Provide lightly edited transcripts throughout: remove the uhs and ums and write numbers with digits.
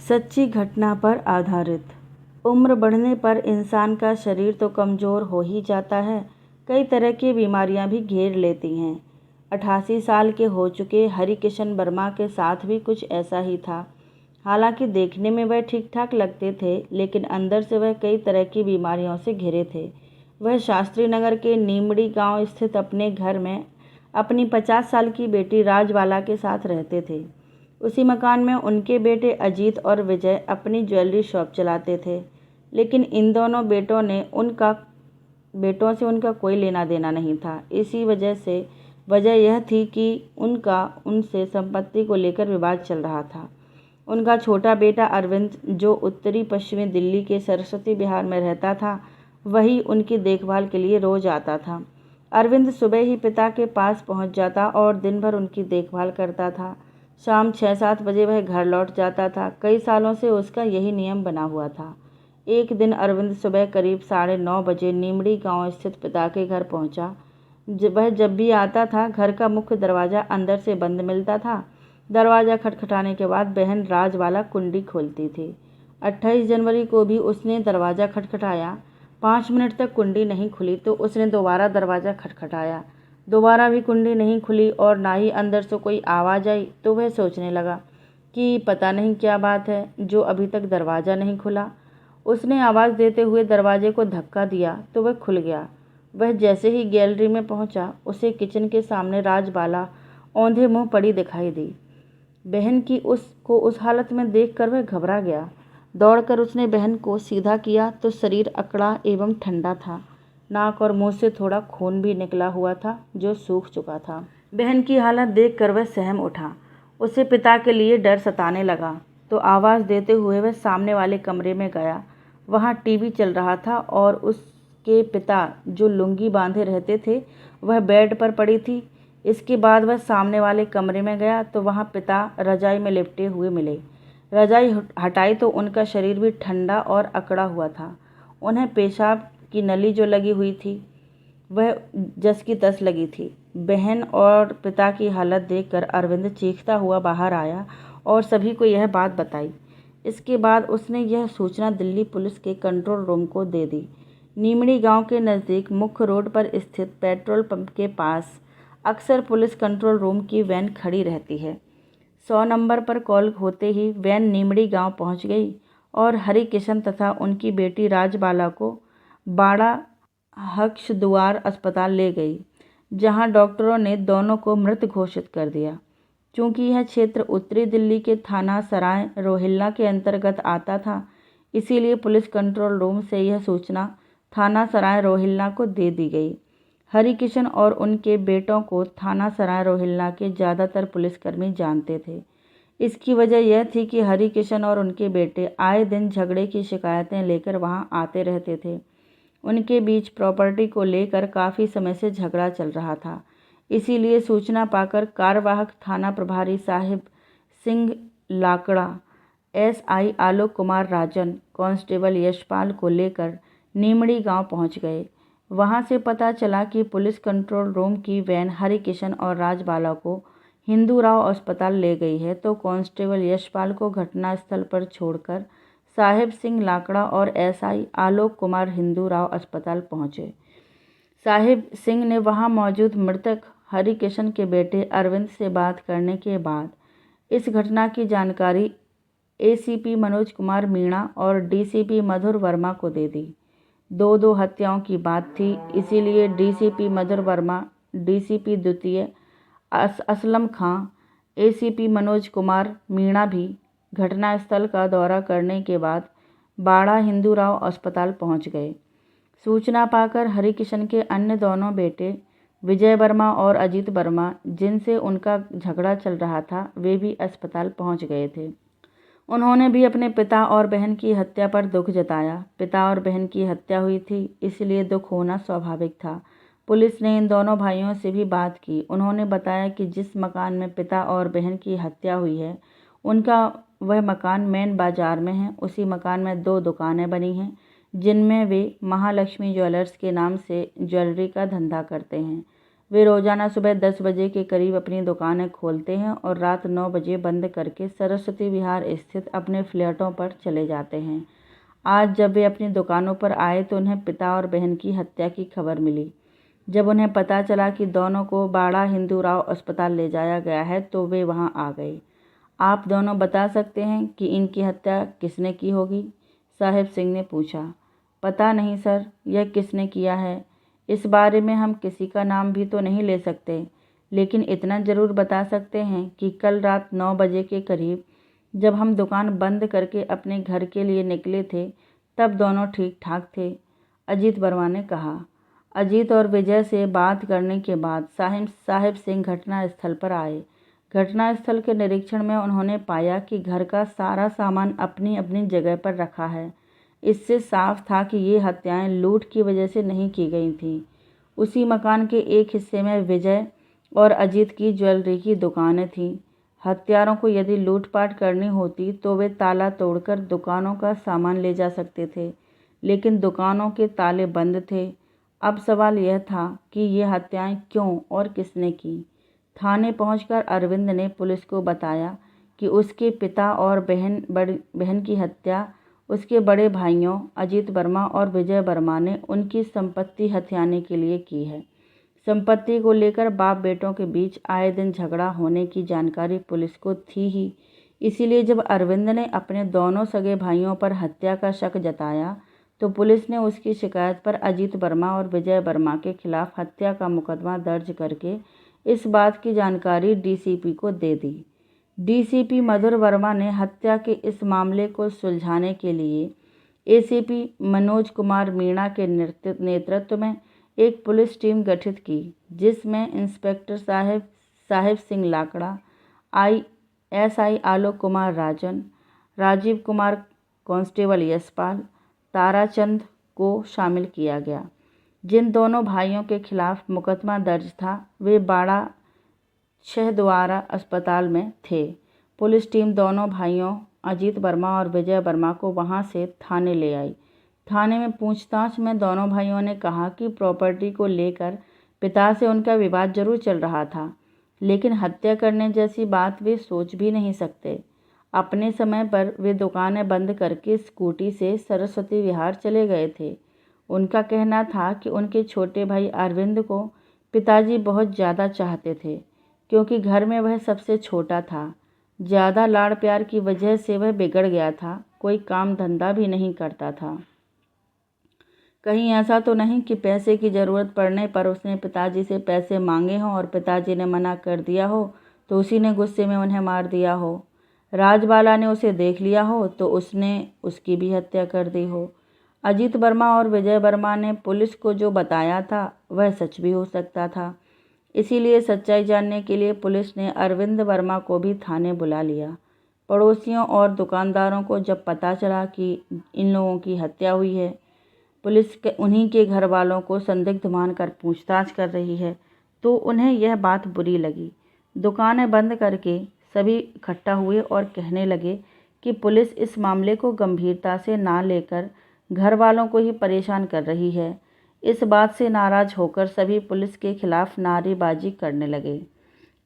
सच्ची घटना पर आधारित। उम्र बढ़ने पर इंसान का शरीर तो कमज़ोर हो ही जाता है, कई तरह की बीमारियां भी घेर लेती हैं। 88 साल के हो चुके हरिकिशन वर्मा के साथ भी कुछ ऐसा ही था। हालांकि देखने में वह ठीक ठाक लगते थे, लेकिन अंदर से वह कई तरह की बीमारियों से घिरे थे। वह शास्त्री नगर के नीमड़ी गांव स्थित अपने घर में अपनी 50 साल की बेटी राजबाला के साथ रहते थे। उसी मकान में उनके बेटे अजीत और विजय अपनी ज्वेलरी शॉप चलाते थे, लेकिन इन दोनों बेटों से उनका कोई लेना देना नहीं था। इसी वजह यह थी कि उनका उनसे संपत्ति को लेकर विवाद चल रहा था। उनका छोटा बेटा अरविंद, जो उत्तरी पश्चिमी दिल्ली के सरस्वती विहार में रहता था, वही उनकी देखभाल के लिए रोज आता था। अरविंद सुबह ही पिता के पास पहुंच जाता और दिन भर उनकी देखभाल करता था। शाम 6-7 बजे वह घर लौट जाता था। कई सालों से उसका यही नियम बना हुआ था। एक दिन अरविंद सुबह करीब 9:30 बजे नीमड़ी गांव स्थित पिता के घर पहुंचा। वह जब भी आता था, घर का मुख्य दरवाज़ा अंदर से बंद मिलता था। दरवाज़ा खटखटाने के बाद बहन राजबाला कुंडी खोलती थी। 28 जनवरी को भी उसने दरवाज़ा खटखटाया। 5 मिनट तक कुंडी नहीं खुली तो उसने दोबारा दरवाज़ा खटखटाया। दोबारा भी कुंडी नहीं खुली और ना ही अंदर से कोई आवाज़ आई। तो वह सोचने लगा कि पता नहीं क्या बात है जो अभी तक दरवाज़ा नहीं खुला। उसने आवाज़ देते हुए दरवाजे को धक्का दिया तो वह खुल गया। वह जैसे ही गैलरी में पहुंचा, उसे किचन के सामने राजबाला औंधे मुंह पड़ी दिखाई दी। बहन की उस हालत में देखकर वह घबरा गया। दौड़कर उसने बहन को सीधा किया तो शरीर अकड़ा एवं ठंडा था। नाक और मुंह से थोड़ा खून भी निकला हुआ था, जो सूख चुका था। बहन की हालत देखकर वह सहम उठा। उसे पिता के लिए डर सताने लगा, तो आवाज़ देते हुए वह सामने वाले कमरे में गया। वहाँ टीवी चल रहा था और उसके पिता, जो लुंगी बांधे रहते थे, वह बेड पर पड़ी थी। इसके बाद वह सामने वाले कमरे में गया तो वहाँ पिता रजाई में लिपटे हुए मिले। रजाई हटाई तो उनका शरीर भी ठंडा और अकड़ा हुआ था। उन्हें पेशाब की नली जो लगी हुई थी, वह जस की तस लगी थी। बहन और पिता की हालत देखकर अरविंद चीखता हुआ बाहर आया और सभी को यह बात बताई। इसके बाद उसने यह सूचना दिल्ली पुलिस के कंट्रोल रूम को दे दी। नीमड़ी गांव के नज़दीक मुख्य रोड पर स्थित पेट्रोल पंप के पास अक्सर पुलिस कंट्रोल रूम की वैन खड़ी रहती है। 100 नंबर पर कॉल होते ही वैन नीमड़ी गांव पहुंच गई और हरिकिशन तथा उनकी बेटी राजबाला को बाड़ा हक्सद्वार अस्पताल ले गई, जहां डॉक्टरों ने दोनों को मृत घोषित कर दिया। चूंकि यह क्षेत्र उत्तरी दिल्ली के थाना सराय रोहिल्ला के अंतर्गत आता था, इसीलिए पुलिस कंट्रोल रूम से यह सूचना थाना सराय रोहिल्ला को दे दी गई। हरिकिशन और उनके बेटों को थाना सराय रोहिल्ला के ज़्यादातर पुलिसकर्मी जानते थे। इसकी वजह यह थी कि हरिकिशन और उनके बेटे आए दिन झगड़े की शिकायतें लेकर वहां आते रहते थे। उनके बीच प्रॉपर्टी को लेकर काफ़ी समय से झगड़ा चल रहा था। इसीलिए सूचना पाकर कार्यवाहक थाना प्रभारी साहिब सिंह लाकड़ा, एसआई आलोक कुमार राजन, कांस्टेबल यशपाल को लेकर नीमड़ी गांव पहुंच गए। वहां से पता चला कि पुलिस कंट्रोल रूम की वैन हरिकिशन और राजबाला को हिंदूराव अस्पताल ले गई है, तो कांस्टेबल यशपाल को घटनास्थल पर छोड़कर साहिब सिंह लाकड़ा और एसआई आलोक कुमार हिंदूराव अस्पताल पहुंचे। साहिब सिंह ने वहां मौजूद मृतक हरिकिशन के बेटे अरविंद से बात करने के बाद इस घटना की जानकारी एसीपी मनोज कुमार मीणा और डीसीपी मधुर वर्मा को दे दी। 2 हत्याओं की बात थी, इसीलिए डीसीपी मधुर वर्मा, डीसीपी द्वितीय असलम खां, एसीपी मनोज कुमार मीणा भी घटनास्थल का दौरा करने के बाद बाड़ा हिंदूराव अस्पताल पहुंच गए। सूचना पाकर हरिकिशन के अन्य दोनों बेटे विजय वर्मा और अजीत वर्मा, जिनसे उनका झगड़ा चल रहा था, वे भी अस्पताल पहुंच गए थे। उन्होंने भी अपने पिता और बहन की हत्या पर दुख जताया। पिता और बहन की हत्या हुई थी, इसलिए दुख होना स्वाभाविक था। पुलिस ने इन दोनों भाइयों से भी बात की। उन्होंने बताया कि जिस मकान में पिता और बहन की हत्या हुई है, उनका वह मकान मेन बाजार में है। उसी मकान में 2 दुकानें बनी हैं, जिनमें वे महालक्ष्मी ज्वेलर्स के नाम से ज्वेलरी का धंधा करते हैं। वे रोजाना सुबह 10 बजे के करीब अपनी दुकानें खोलते हैं और रात 9 बजे बंद करके सरस्वती विहार स्थित अपने फ्लैटों पर चले जाते हैं। आज जब वे अपनी दुकानों पर आए तो उन्हें पिता और बहन की हत्या की खबर मिली। जब उन्हें पता चला कि दोनों को बाड़ा हिंदूराव अस्पताल ले जाया गया है तो वे वहां आ गए। आप दोनों बता सकते हैं कि इनकी हत्या किसने की होगी? साहिब सिंह ने पूछा। पता नहीं सर, यह किसने किया है इस बारे में हम किसी का नाम भी तो नहीं ले सकते, लेकिन इतना ज़रूर बता सकते हैं कि कल रात 9 बजे के करीब जब हम दुकान बंद करके अपने घर के लिए निकले थे तब दोनों ठीक ठाक थे, अजीत वर्मा ने कहा। अजीत और विजय से बात करने के बाद साहिब सिंह घटनास्थल पर आए। घटनास्थल के निरीक्षण में उन्होंने पाया कि घर का सारा सामान अपनी अपनी जगह पर रखा है। इससे साफ था कि ये हत्याएं लूट की वजह से नहीं की गई थीं। उसी मकान के एक हिस्से में विजय और अजीत की ज्वेलरी की दुकानें थीं। हत्यारों को यदि लूटपाट करनी होती तो वे ताला तोड़कर दुकानों का सामान ले जा सकते थे, लेकिन दुकानों के ताले बंद थे। अब सवाल यह था कि ये हत्याएं क्यों और किसने की। थाने पहुंचकर अरविंद ने पुलिस को बताया कि उसके पिता और बहन की हत्या उसके बड़े भाइयों अजीत वर्मा और विजय वर्मा ने उनकी संपत्ति हथियाने के लिए की है। संपत्ति को लेकर बाप बेटों के बीच आए दिन झगड़ा होने की जानकारी पुलिस को थी ही, इसीलिए जब अरविंद ने अपने दोनों सगे भाइयों पर हत्या का शक जताया तो पुलिस ने उसकी शिकायत पर अजीत वर्मा और विजय वर्मा के खिलाफ हत्या का मुकदमा दर्ज करके इस बात की जानकारी डीसीपी को दे दी। डीसीपी मधुर वर्मा ने हत्या के इस मामले को सुलझाने के लिए एसीपी मनोज कुमार मीणा के नेतृत्व में एक पुलिस टीम गठित की, जिसमें इंस्पेक्टर साहिब सिंह लाकड़ा, एसआई आलोक कुमार राजन, राजीव कुमार कांस्टेबल यशपाल, ताराचंद को शामिल किया गया। जिन दोनों भाइयों के खिलाफ मुकदमा दर्ज था वे बाड़ा शहद्वारा अस्पताल में थे। पुलिस टीम दोनों भाइयों अजीत वर्मा और विजय वर्मा को वहां से थाने ले आई। थाने में पूछताछ में दोनों भाइयों ने कहा कि प्रॉपर्टी को लेकर पिता से उनका विवाद जरूर चल रहा था, लेकिन हत्या करने जैसी बात वे सोच भी नहीं सकते। अपने समय पर वे दुकानें बंद करके स्कूटी से सरस्वती विहार चले गए थे। उनका कहना था कि उनके छोटे भाई अरविंद को पिताजी बहुत ज़्यादा चाहते थे, क्योंकि घर में वह सबसे छोटा था। ज़्यादा लाड़ प्यार की वजह से वह बिगड़ गया था, कोई काम धंधा भी नहीं करता था। कहीं ऐसा तो नहीं कि पैसे की ज़रूरत पड़ने पर उसने पिताजी से पैसे मांगे हों और पिताजी ने मना कर दिया हो तो उसी ने गुस्से में उन्हें मार दिया हो। राजबाला ने उसे देख लिया हो तो उसने उसकी भी हत्या कर दी हो। अजीत वर्मा और विजय वर्मा ने पुलिस को जो बताया था वह सच भी हो सकता था। इसीलिए सच्चाई जानने के लिए पुलिस ने अरविंद वर्मा को भी थाने बुला लिया। पड़ोसियों और दुकानदारों को जब पता चला कि इन लोगों की हत्या हुई है, पुलिस उन्हीं के घर वालों को संदिग्ध मानकर पूछताछ कर रही है, तो उन्हें यह बात बुरी लगी। दुकानें बंद करके सभी इकट्ठा हुए और कहने लगे कि पुलिस इस मामले को गंभीरता से ना लेकर घर वालों को ही परेशान कर रही है। इस बात से नाराज होकर सभी पुलिस के खिलाफ नारेबाजी करने लगे।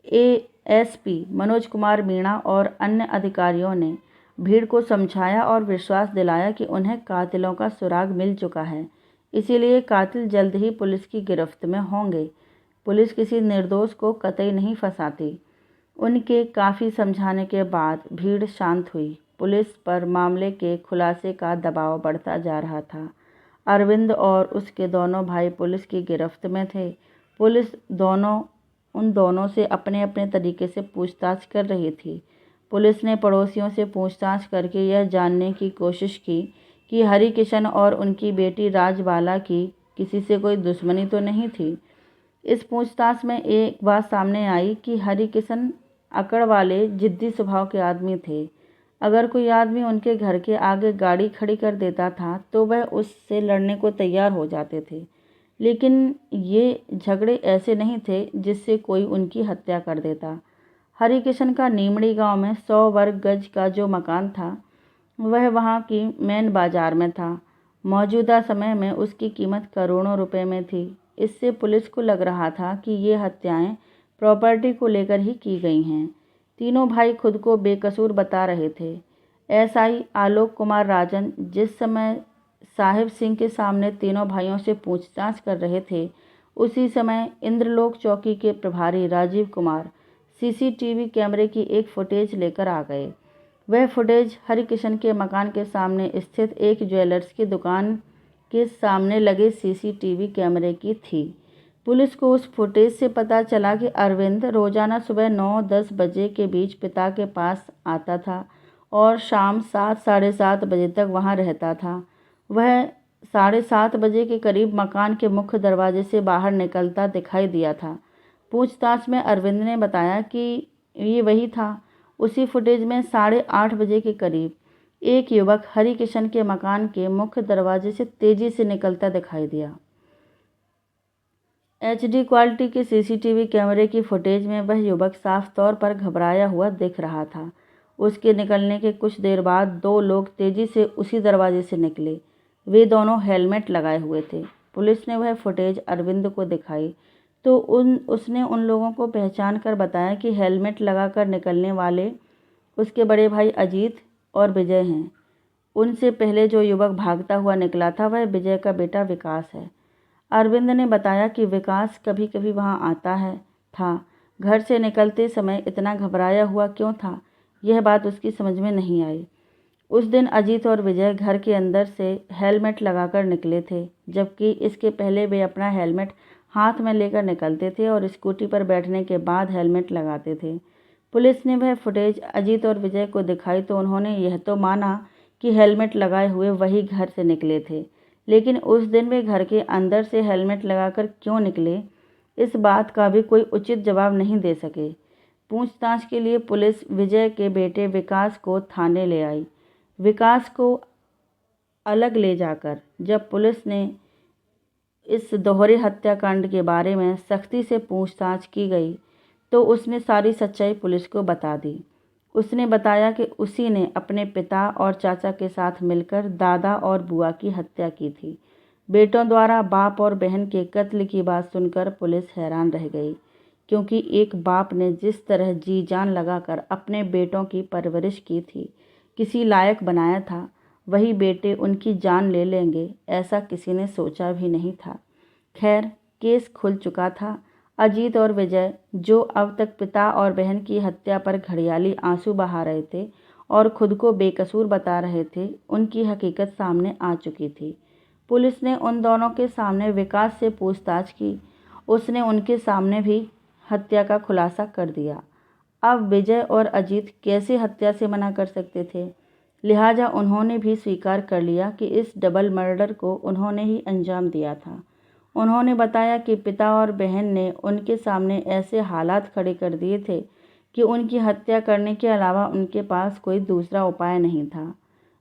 एएसपी मनोज कुमार मीणा और अन्य अधिकारियों ने भीड़ को समझाया और विश्वास दिलाया कि उन्हें कातिलों का सुराग मिल चुका है, इसीलिए कातिल जल्द ही पुलिस की गिरफ्त में होंगे। पुलिस किसी निर्दोष को कतई नहीं फंसाती। उनके काफ़ी समझाने के बाद भीड़ शांत हुई। पुलिस पर मामले के खुलासे का दबाव बढ़ता जा रहा था। अरविंद और उसके दोनों भाई पुलिस की गिरफ्त में थे। पुलिस उन दोनों से अपने अपने तरीके से पूछताछ कर रही थी। पुलिस ने पड़ोसियों से पूछताछ करके यह जानने की कोशिश की कि हरि किशन और उनकी बेटी राजबाला की किसी से कोई दुश्मनी तो नहीं थी। इस पूछताछ में एक बात सामने आई कि हरि किशन अकड़ वाले जिद्दी स्वभाव के आदमी थे। अगर कोई आदमी उनके घर के आगे गाड़ी खड़ी कर देता था तो वह उससे लड़ने को तैयार हो जाते थे, लेकिन ये झगड़े ऐसे नहीं थे जिससे कोई उनकी हत्या कर देता। हरि किशन का नीमड़ी गांव में 100 वर्ग गज का जो मकान था वह वहां की मेन बाजार में था। मौजूदा समय में उसकी कीमत करोड़ों रुपए में थी। इससे पुलिस को लग रहा था कि ये हत्याएं प्रॉपर्टी को लेकर ही की गई हैं। तीनों भाई खुद को बेकसूर बता रहे थे। एसआई आलोक कुमार राजन जिस समय साहिब सिंह के सामने तीनों भाइयों से पूछताछ कर रहे थे, उसी समय इंद्रलोक चौकी के प्रभारी राजीव कुमार सीसीटीवी कैमरे की एक फुटेज लेकर आ गए। वह फुटेज हरिकिशन के मकान के सामने स्थित एक ज्वेलर्स की दुकान के सामने लगे सीसीटीवी कैमरे की थी। पुलिस को उस फुटेज से पता चला कि अरविंद रोजाना सुबह 9-10 बजे के बीच पिता के पास आता था और शाम 7 साढ़े 7 बजे तक वहां रहता था। वह 7:30 बजे के करीब मकान के मुख्य दरवाजे से बाहर निकलता दिखाई दिया था। पूछताछ में अरविंद ने बताया कि ये वही था। उसी फुटेज में 8:30 बजे के करीब एक युवक हरिकिशन के मकान के मुख्य दरवाजे से तेजी से निकलता दिखाई दिया। HD क्वालिटी के सीसीटीवी कैमरे की फुटेज में वह युवक साफ तौर पर घबराया हुआ दिख रहा था। उसके निकलने के कुछ देर बाद 2 लोग तेजी से उसी दरवाजे से निकले। वे दोनों हेलमेट लगाए हुए थे। पुलिस ने वह फुटेज अरविंद को दिखाई तो उसने उन लोगों को पहचान कर बताया कि हेलमेट लगाकर निकलने वाले उसके बड़े भाई अजीत और विजय हैं। उनसे पहले जो युवक भागता हुआ निकला था वह विजय का बेटा विकास है। अरविंद ने बताया कि विकास कभी कभी वहां आता था। घर से निकलते समय इतना घबराया हुआ क्यों था, यह बात उसकी समझ में नहीं आई। उस दिन अजीत और विजय घर के अंदर से हेलमेट लगाकर निकले थे, जबकि इसके पहले वे अपना हेलमेट हाथ में लेकर निकलते थे और स्कूटी पर बैठने के बाद हेलमेट लगाते थे। पुलिस ने वह फुटेज अजीत और विजय को दिखाई तो उन्होंने यह तो माना कि हेलमेट लगाए हुए वही घर से निकले थे, लेकिन उस दिन वे घर के अंदर से हेलमेट लगाकर क्यों निकले, इस बात का भी कोई उचित जवाब नहीं दे सके। पूछताछ के लिए पुलिस विजय के बेटे विकास को थाने ले आई। विकास को अलग ले जाकर जब पुलिस ने इस दोहरे हत्याकांड के बारे में सख्ती से पूछताछ की गई तो उसने सारी सच्चाई पुलिस को बता दी। उसने बताया कि उसी ने अपने पिता और चाचा के साथ मिलकर दादा और बुआ की हत्या की थी। बेटों द्वारा बाप और बहन के कत्ल की बात सुनकर पुलिस हैरान रह गई, क्योंकि एक बाप ने जिस तरह जी जान लगाकर अपने बेटों की परवरिश की थी, किसी लायक बनाया था, वही बेटे उनकी जान ले लेंगे, ऐसा किसी ने सोचा भी नहीं था। खैर, केस खुल चुका था। अजीत और विजय, जो अब तक पिता और बहन की हत्या पर घड़ियाली आंसू बहा रहे थे और खुद को बेकसूर बता रहे थे, उनकी हकीकत सामने आ चुकी थी। पुलिस ने उन दोनों के सामने विकास से पूछताछ की। उसने उनके सामने भी हत्या का खुलासा कर दिया। अब विजय और अजीत कैसे हत्या से मना कर सकते थे, लिहाजा उन्होंने भी स्वीकार कर लिया कि इस डबल मर्डर को उन्होंने ही अंजाम दिया था। उन्होंने बताया कि पिता और बहन ने उनके सामने ऐसे हालात खड़े कर दिए थे कि उनकी हत्या करने के अलावा उनके पास कोई दूसरा उपाय नहीं था।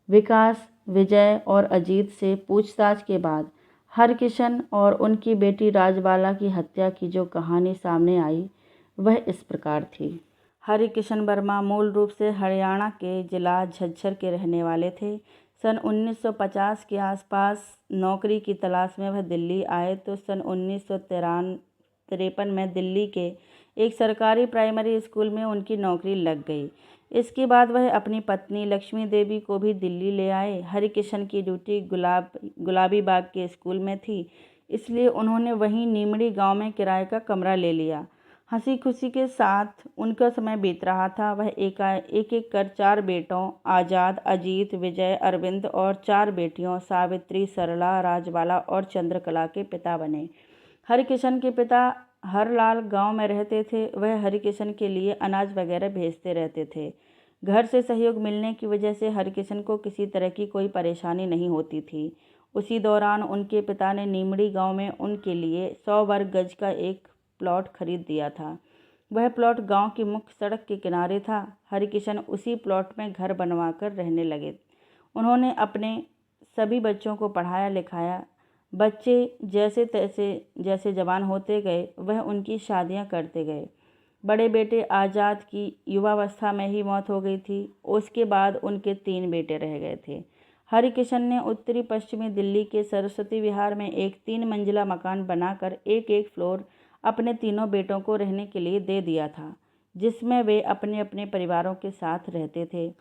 विकास, विजय और अजीत से पूछताछ के बाद हरकिशन और उनकी बेटी राजबाला की हत्या की जो कहानी सामने आई वह इस प्रकार थी। हरिकिशन वर्मा मूल रूप से हरियाणा के जिला झज्जर के रहने वाले थे। सन 1950 के आसपास नौकरी की तलाश में वह दिल्ली आए तो सन 1953 में दिल्ली के एक सरकारी प्राइमरी स्कूल में उनकी नौकरी लग गई। इसके बाद वह अपनी पत्नी लक्ष्मी देवी को भी दिल्ली ले आए। हरिकिशन की ड्यूटी गुलाबी बाग के स्कूल में थी, इसलिए उन्होंने वहीं नीमड़ी गांव में किराए का कमरा ले लिया। हंसी खुशी के साथ उनका समय बीत रहा था। वह एक कर 4 बेटों आज़ाद, अजीत, विजय, अरविंद और 4 बेटियों सावित्री, सरला, राजबाला और चंद्रकला के पिता बने। हरिकिशन के पिता हरलाल गांव में रहते थे। वह हरिकिशन के लिए अनाज वगैरह भेजते रहते थे। घर से सहयोग मिलने की वजह से हरिकिशन को किसी तरह की कोई परेशानी नहीं होती थी। उसी दौरान उनके पिता ने नीमड़ी गांव में उनके लिए 100 वर्ग गज का एक प्लॉट खरीद दिया था। वह प्लॉट गांव की मुख्य सड़क के किनारे था। हरिकिशन उसी प्लॉट में घर बनवाकर रहने लगे। उन्होंने अपने सभी बच्चों को पढ़ाया लिखाया। बच्चे जैसे जवान होते गए वह उनकी शादियां करते गए। बड़े बेटे आज़ाद की युवावस्था में ही मौत हो गई थी। उसके बाद उनके 3 बेटे रह गए थे। हरिकिशन ने उत्तरी पश्चिमी दिल्ली के सरस्वती विहार में एक 3 मंजिला मकान बनाकर एक एक फ्लोर अपने तीनों बेटों को रहने के लिए दे दिया था, जिसमें वे अपने अपने परिवारों के साथ रहते थे।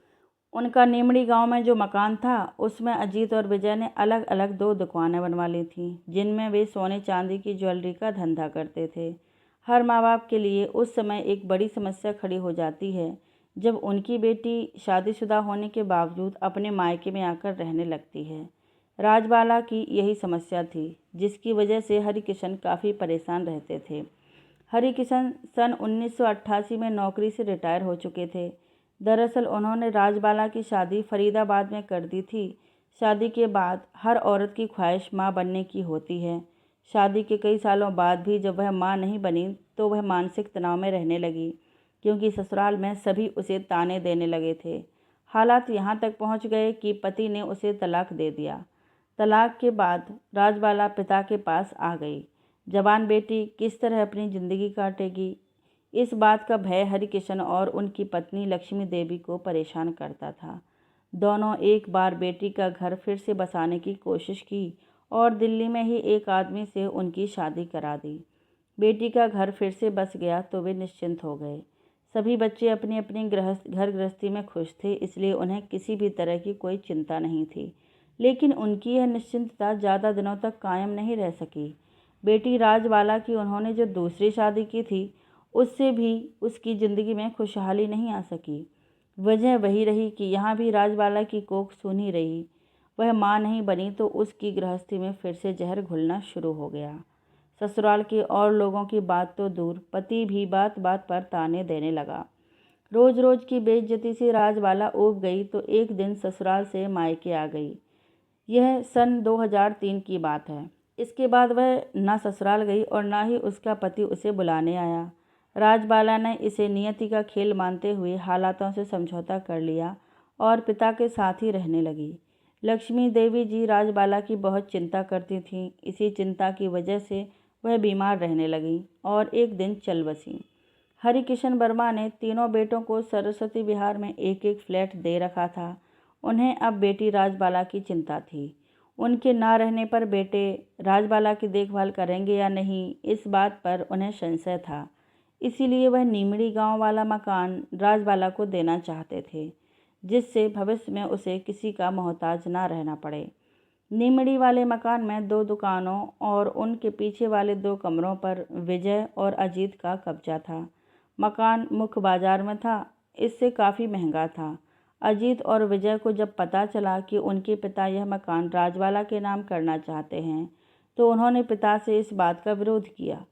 उनका नीमड़ी गांव में जो मकान था उसमें अजीत और विजय ने अलग अलग 2 दुकानें बनवा ली थीं, जिनमें वे सोने चांदी की ज्वेलरी का धंधा करते थे। हर माँ बाप के लिए उस समय एक बड़ी समस्या खड़ी हो जाती है जब उनकी बेटी शादीशुदा होने के बावजूद अपने मायके में आकर रहने लगती है। राजबाला की यही समस्या थी, जिसकी वजह से हरिकिशन काफ़ी परेशान रहते थे। हरिकिशन सन 1988 में नौकरी से रिटायर हो चुके थे। दरअसल उन्होंने राजबाला की शादी फरीदाबाद में कर दी थी। शादी के बाद हर औरत की ख्वाहिश माँ बनने की होती है। शादी के कई सालों बाद भी जब वह माँ नहीं बनी तो वह मानसिक तनाव में रहने लगी, क्योंकि ससुराल में सभी उसे ताने देने लगे थे। हालात यहाँ तक पहुँच गए कि पति ने उसे तलाक दे दिया। तलाक के बाद राजबाला पिता के पास आ गई। जवान बेटी किस तरह अपनी ज़िंदगी काटेगी, इस बात का भय हरिकिशन और उनकी पत्नी लक्ष्मी देवी को परेशान करता था। दोनों एक बार बेटी का घर फिर से बसाने की कोशिश की और दिल्ली में ही एक आदमी से उनकी शादी करा दी। बेटी का घर फिर से बस गया तो वे निश्चिंत हो गए। सभी बच्चे अपनी अपनी घर गृहस्थी में खुश थे, इसलिए उन्हें किसी भी तरह की कोई चिंता नहीं थी। लेकिन उनकी यह निश्चिंतता ज़्यादा दिनों तक कायम नहीं रह सकी। बेटी राजबाला की उन्होंने जो दूसरी शादी की थी उससे भी उसकी ज़िंदगी में खुशहाली नहीं आ सकी। वजह वही रही कि यहाँ भी राजबाला की कोख सूनी रही। वह माँ नहीं बनी तो उसकी गृहस्थी में फिर से जहर घुलना शुरू हो गया। ससुराल के और लोगों की बात तो दूर, पति भी बात बात पर ताने देने लगा। रोज रोज की बेइज्जती से राजबाला ऊब गई तो एक दिन ससुराल से मायके आ गई। यह सन 2003 की बात है। इसके बाद वह ना ससुराल गई और ना ही उसका पति उसे बुलाने आया। राजबाला ने इसे नियति का खेल मानते हुए हालातों से समझौता कर लिया और पिता के साथ ही रहने लगी। लक्ष्मी देवी जी राजबाला की बहुत चिंता करती थीं। इसी चिंता की वजह से वह बीमार रहने लगी और एक दिन चल बसी। हरिकिशन वर्मा ने तीनों बेटों को सरस्वती विहार में एक एक फ्लैट दे रखा था। उन्हें अब बेटी राजबाला की चिंता थी। उनके ना रहने पर बेटे राजबाला की देखभाल करेंगे या नहीं, इस बात पर उन्हें संशय था। इसीलिए वह नीमड़ी गांव वाला मकान राजबाला को देना चाहते थे, जिससे भविष्य में उसे किसी का मोहताज ना रहना पड़े। नीमड़ी वाले मकान में 2 दुकानों और उनके पीछे वाले 2 कमरों पर विजय और अजीत का कब्जा था। मकान मुख्य बाजार में था, इससे काफ़ी महंगा था। अजीत और विजय को जब पता चला कि उनके पिता यह मकान राजबाला के नाम करना चाहते हैं तो उन्होंने पिता से इस बात का विरोध किया।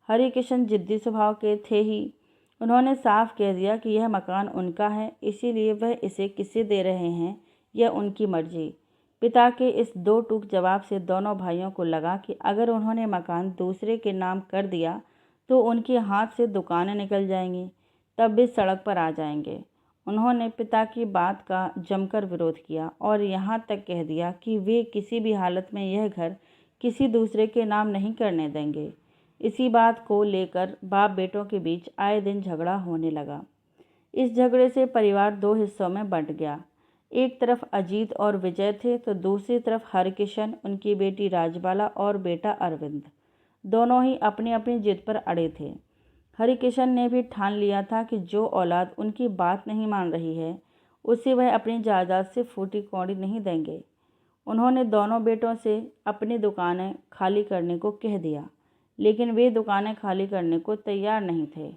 हरिकिशन जिद्दी स्वभाव के थे ही। उन्होंने साफ कह दिया कि यह मकान उनका है, इसीलिए वह इसे किसे दे रहे हैं यह उनकी मर्जी। पिता के इस 2 टूक जवाब से दोनों भाइयों को लगा कि अगर उन्होंने मकान दूसरे के नाम कर दिया तो उनके हाथ से दुकानें निकल जाएंगी, तब वे सड़क पर आ जाएंगे। उन्होंने पिता की बात का जमकर विरोध किया और यहाँ तक कह दिया कि वे किसी भी हालत में यह घर किसी दूसरे के नाम नहीं करने देंगे। इसी बात को लेकर बाप बेटों के बीच आए दिन झगड़ा होने लगा। इस झगड़े से परिवार 2 हिस्सों में बंट गया। एक तरफ अजीत और विजय थे तो दूसरी तरफ हरिकिशन, उनकी बेटी राजबाला और बेटा अरविंद। दोनों ही अपनी अपनी जिद पर अड़े थे। हरिकिशन ने भी ठान लिया था कि जो औलाद उनकी बात नहीं मान रही है उसे वह अपनी जायदाद से फूटी कौड़ी नहीं देंगे। उन्होंने दोनों बेटों से अपनी दुकानें खाली करने को कह दिया, लेकिन वे दुकानें खाली करने को तैयार नहीं थे।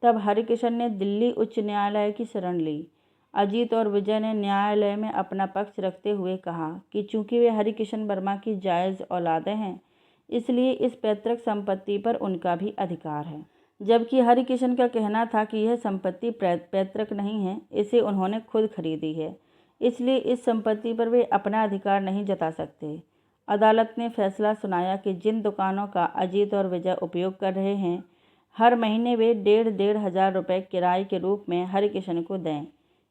तब हरिकिशन ने दिल्ली उच्च न्यायालय की शरण ली। अजीत और विजय ने न्यायालय में अपना पक्ष रखते हुए कहा कि चूंकि वे हरिकिशन वर्मा की जायज़ औलादें हैं, इसलिए इस पैतृक संपत्ति पर उनका भी अधिकार है। जबकि हरिकिशन का कहना था कि यह संपत्ति पैतृक नहीं है, इसे उन्होंने खुद खरीदी है, इसलिए इस संपत्ति पर वे अपना अधिकार नहीं जता सकते। अदालत ने फैसला सुनाया कि जिन दुकानों का अजीत और विजय उपयोग कर रहे हैं, हर महीने वे 1,500 हज़ार रुपये किराए के रूप में हरिकिशन को दें।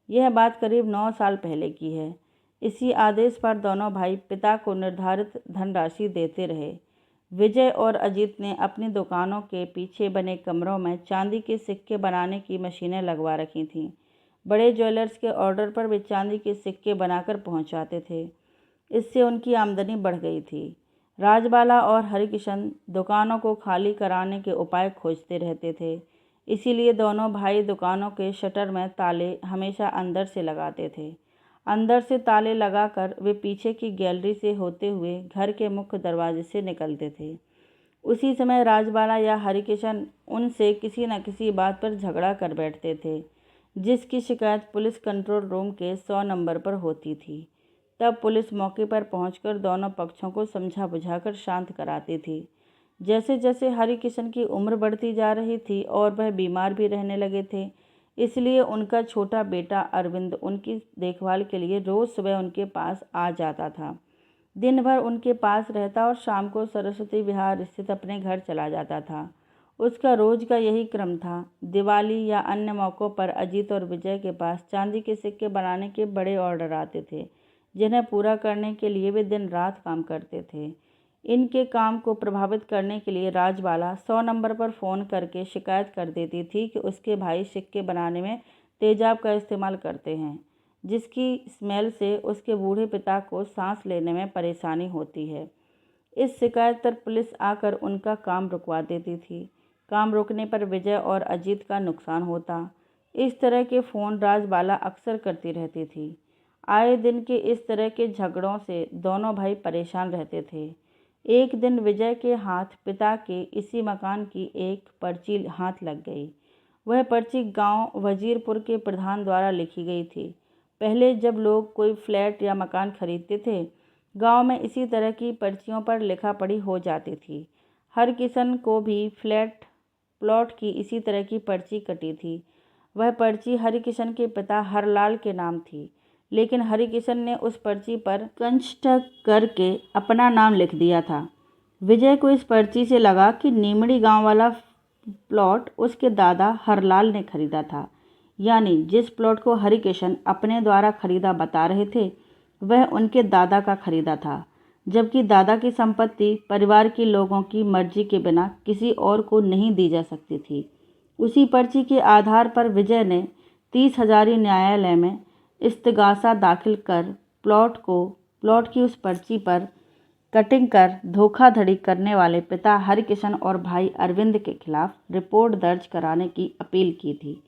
यह बात करीब 9 साल पहले की है। इसी आदेश पर दोनों भाई पिता को निर्धारित धनराशि देते रहे। विजय और अजीत ने अपनी दुकानों के पीछे बने कमरों में चांदी के सिक्के बनाने की मशीनें लगवा रखी थीं। बड़े ज्वेलर्स के ऑर्डर पर वे चांदी के सिक्के बनाकर पहुंचाते थे। इससे उनकी आमदनी बढ़ गई थी। राजबाला और हरिकिशन दुकानों को खाली कराने के उपाय खोजते रहते थे। इसीलिए दोनों भाई दुकानों के शटर में ताले हमेशा अंदर से लगाते थे। अंदर से ताले लगाकर वे पीछे की गैलरी से होते हुए घर के मुख्य दरवाजे से निकलते थे। उसी समय राजबाला या हरिकिशन उनसे किसी न किसी बात पर झगड़ा कर बैठते थे, जिसकी शिकायत पुलिस कंट्रोल रूम के 100 नंबर पर होती थी। तब पुलिस मौके पर पहुंचकर दोनों पक्षों को समझा बुझाकर शांत कराती थी। जैसे जैसे हरिकिशन की उम्र बढ़ती जा रही थी और वह बीमार भी रहने लगे थे, इसलिए उनका छोटा बेटा अरविंद उनकी देखभाल के लिए रोज़ सुबह उनके पास आ जाता था। दिन भर उनके पास रहता और शाम को सरस्वती विहार स्थित अपने घर चला जाता था। उसका रोज का यही क्रम था। दिवाली या अन्य मौक़ों पर अजीत और विजय के पास चांदी के सिक्के बनाने के बड़े ऑर्डर आते थे, जिन्हें पूरा करने के लिए वे दिन रात काम करते थे। इनके काम को प्रभावित करने के लिए राजबाला 100 नंबर पर फ़ोन करके शिकायत कर देती थी कि उसके भाई सिक्के बनाने में तेजाब का इस्तेमाल करते हैं, जिसकी स्मेल से उसके बूढ़े पिता को सांस लेने में परेशानी होती है। इस शिकायत पर पुलिस आकर उनका काम रुकवा देती थी। काम रुकने पर विजय और अजीत का नुकसान होता। इस तरह के फ़ोन राजबाला अक्सर करती रहती थी। आए दिन के इस तरह के झगड़ों से दोनों भाई परेशान रहते थे। एक दिन विजय के हाथ पिता के इसी मकान की एक पर्ची हाथ लग गई। वह पर्ची गांव वजीरपुर के प्रधान द्वारा लिखी गई थी। पहले जब लोग कोई फ्लैट या मकान खरीदते थे, गांव में इसी तरह की पर्चियों पर लिखा पढ़ी हो जाती थी। हरकिशन को भी प्लॉट की इसी तरह की पर्ची कटी थी। वह पर्ची हरिकिशन के पिता हरलाल के नाम थी, लेकिन हरिकिशन ने उस पर्ची पर कंस्ट करके अपना नाम लिख दिया था। विजय को इस पर्ची से लगा कि नीमड़ी गांव वाला प्लॉट उसके दादा हरलाल ने खरीदा था, यानी जिस प्लॉट को हरिकिशन अपने द्वारा खरीदा बता रहे थे, वह उनके दादा का खरीदा था, जबकि दादा की संपत्ति परिवार के लोगों की मर्जी के बिना किसी और को नहीं दी जा सकती थी। उसी पर्ची के आधार पर विजय ने 30 हजारी न्यायालय में इस्तिगासा दाखिल कर प्लॉट की उस पर्ची पर कटिंग कर धोखाधड़ी करने वाले पिता हरिकिशन और भाई अरविंद के खिलाफ रिपोर्ट दर्ज कराने की अपील की थी।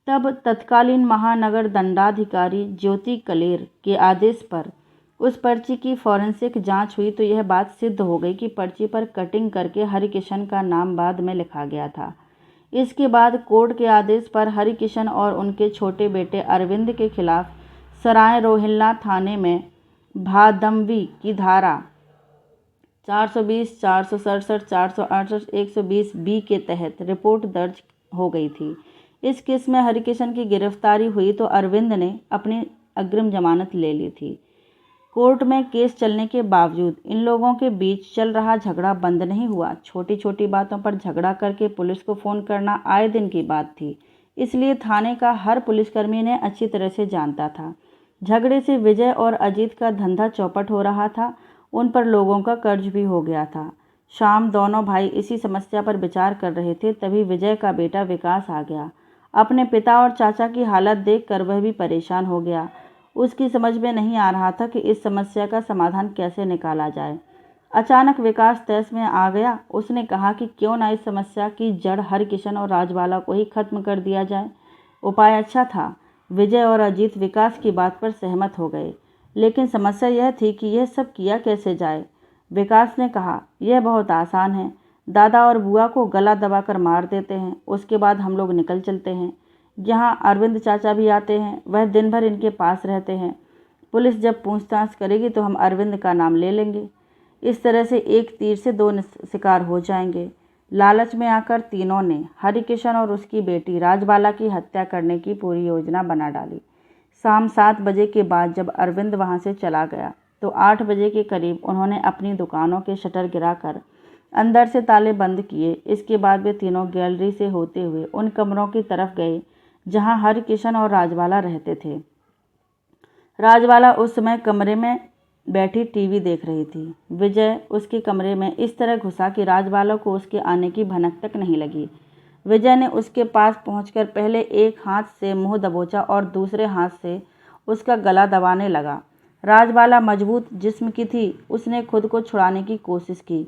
तब तत्कालीन महानगर दंडाधिकारी ज्योति कलेर के आदेश पर उस पर्ची की फॉरेंसिक जांच हुई तो यह बात सिद्ध हो गई कि पर्ची पर कटिंग करके हरिकिशन का नाम बाद में लिखा गया था। इसके बाद कोर्ट के आदेश पर हरिकिशन और उनके छोटे बेटे अरविंद के खिलाफ सराय रोहिल्ला थाने में भादमवी की धारा 420, 467, 468, 120 बी के तहत रिपोर्ट दर्ज हो गई थी। इस केस में हरिकिशन की गिरफ्तारी हुई तो अरविंद ने अपनी अग्रिम जमानत ले ली थी। कोर्ट में केस चलने के बावजूद इन लोगों के बीच चल रहा झगड़ा बंद नहीं हुआ। छोटी छोटी बातों पर झगड़ा करके पुलिस को फ़ोन करना आए दिन की बात थी, इसलिए थाने का हर पुलिसकर्मी ने अच्छी तरह से जानता था। झगड़े से विजय और अजीत का धंधा चौपट हो रहा था। उन पर लोगों का कर्ज भी हो गया था। शाम दोनों भाई इसी समस्या पर विचार कर रहे थे, तभी विजय का बेटा विकास आ गया। अपने पिता और चाचा की हालत देखकर वह भी परेशान हो गया। उसकी समझ में नहीं आ रहा था कि इस समस्या का समाधान कैसे निकाला जाए। अचानक विकास तैस में आ गया। उसने कहा कि क्यों ना इस समस्या की जड़ हरिकिशन और राजबाला को ही खत्म कर दिया जाए। उपाय अच्छा था। विजय और अजीत विकास की बात पर सहमत हो गए, लेकिन समस्या यह थी कि यह सब किया कैसे जाए। विकास ने कहा, यह बहुत आसान है। दादा और बुआ को गला दबाकर मार देते हैं, उसके बाद हम लोग निकल चलते हैं। यहाँ अरविंद चाचा भी आते हैं, वह दिन भर इनके पास रहते हैं। पुलिस जब पूछताछ करेगी तो हम अरविंद का नाम ले लेंगे। इस तरह से एक तीर से दो शिकार हो जाएंगे। लालच में आकर तीनों ने हरिकिशन और उसकी बेटी राजबाला की हत्या करने की पूरी योजना बना डाली। शाम 7 बजे के बाद जब अरविंद वहां से चला गया तो 8 बजे के करीब उन्होंने अपनी दुकानों के शटर गिराकर अंदर से ताले बंद किए। इसके बाद वे तीनों गैलरी से होते हुए उन कमरों की तरफ गए जहां हरिकिशन और राजबाला रहते थे। राजबाला उस समय कमरे में बैठी टीवी देख रही थी। विजय उसके कमरे में इस तरह घुसा कि राजबाला को उसके आने की भनक तक नहीं लगी। विजय ने उसके पास पहुंचकर पहले एक हाथ से मुंह दबोचा और दूसरे हाथ से उसका गला दबाने लगा। राजबाला मजबूत जिस्म की थी। उसने खुद को छुड़ाने की कोशिश की।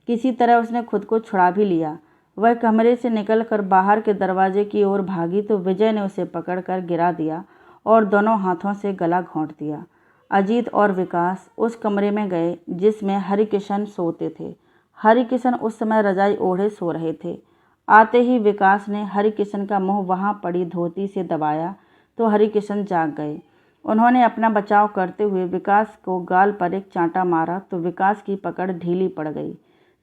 किसी तरह उसने खुद को छुड़ा भी लिया। वह कमरे से निकलकर बाहर के दरवाजे की ओर भागी तो विजय ने उसे पकड़कर गिरा दिया और दोनों हाथों से गला घोंट दिया। अजीत और विकास उस कमरे में गए जिसमें हरिकिशन सोते थे। हरिकिशन उस समय रजाई ओढ़े सो रहे थे। आते ही विकास ने हरिकिशन का मुंह वहां पड़ी धोती से दबाया तो हरिकिशन जाग गए। उन्होंने अपना बचाव करते हुए विकास को गाल पर एक चांटा मारा तो विकास की पकड़ ढीली पड़ गई।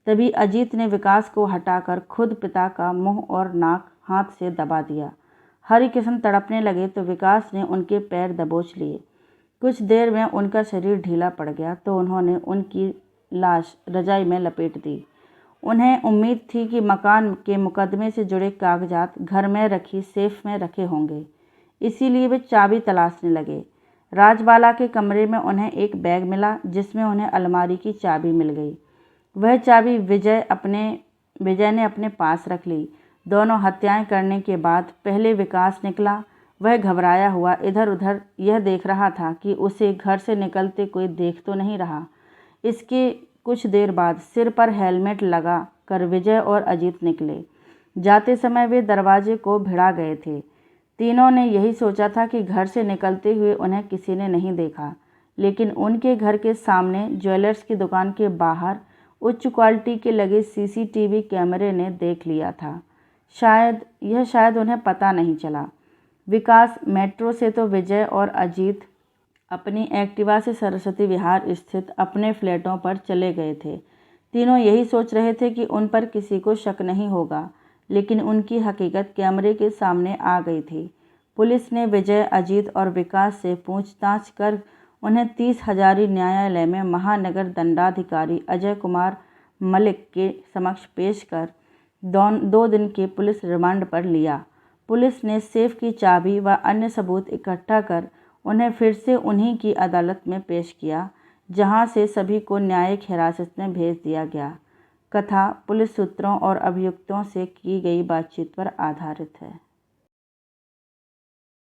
तभी अजीत ने विकास को हटाकर खुद पिता का मुंह और नाक हाथ से दबा दिया। हरिकिशन तड़पने लगे तो विकास ने उनके पैर दबोच लिए। कुछ देर में उनका शरीर ढीला पड़ गया तो उन्होंने उनकी लाश रजाई में लपेट दी। उन्हें उम्मीद थी कि मकान के मुकदमे से जुड़े कागजात घर में रखी सेफ में रखे होंगे, इसीलिए वे चाबी तलाशने लगे। राजबाला के कमरे में उन्हें एक बैग मिला जिसमें उन्हें अलमारी की चाबी मिल गई। वह चाबी विजय ने अपने पास रख ली। दोनों हत्याएं करने के बाद पहले विकास निकला। वह घबराया हुआ इधर उधर यह देख रहा था कि उसे घर से निकलते कोई देख तो नहीं रहा। इसके कुछ देर बाद सिर पर हेलमेट लगा कर विजय और अजीत निकले। जाते समय वे दरवाजे को भिड़ा गए थे। तीनों ने यही सोचा था कि घर से निकलते हुए उन्हें किसी ने नहीं देखा, लेकिन उनके घर के सामने ज्वेलर्स की दुकान के बाहर उच्च क्वालिटी के लगे सीसीटीवी कैमरे ने देख लिया था। शायद उन्हें पता नहीं चला। विकास मेट्रो से तो विजय और अजीत अपनी एक्टिवा से सरस्वती विहार स्थित अपने फ्लैटों पर चले गए थे। तीनों यही सोच रहे थे कि उन पर किसी को शक नहीं होगा, लेकिन उनकी हकीकत कैमरे के सामने आ गई थी। पुलिस ने विजय, अजीत और विकास से पूछताछ कर उन्हें 30 हजारी न्यायालय में महानगर दंडाधिकारी अजय कुमार मलिक के समक्ष पेश कर 2 दिन के पुलिस रिमांड पर लिया। पुलिस ने सेफ की चाबी व अन्य सबूत इकट्ठा कर उन्हें फिर से उन्हीं की अदालत में पेश किया, जहां से सभी को न्यायिक हिरासत में भेज दिया गया। कथा पुलिस सूत्रों और अभियुक्तों से की गई बातचीत पर आधारित है।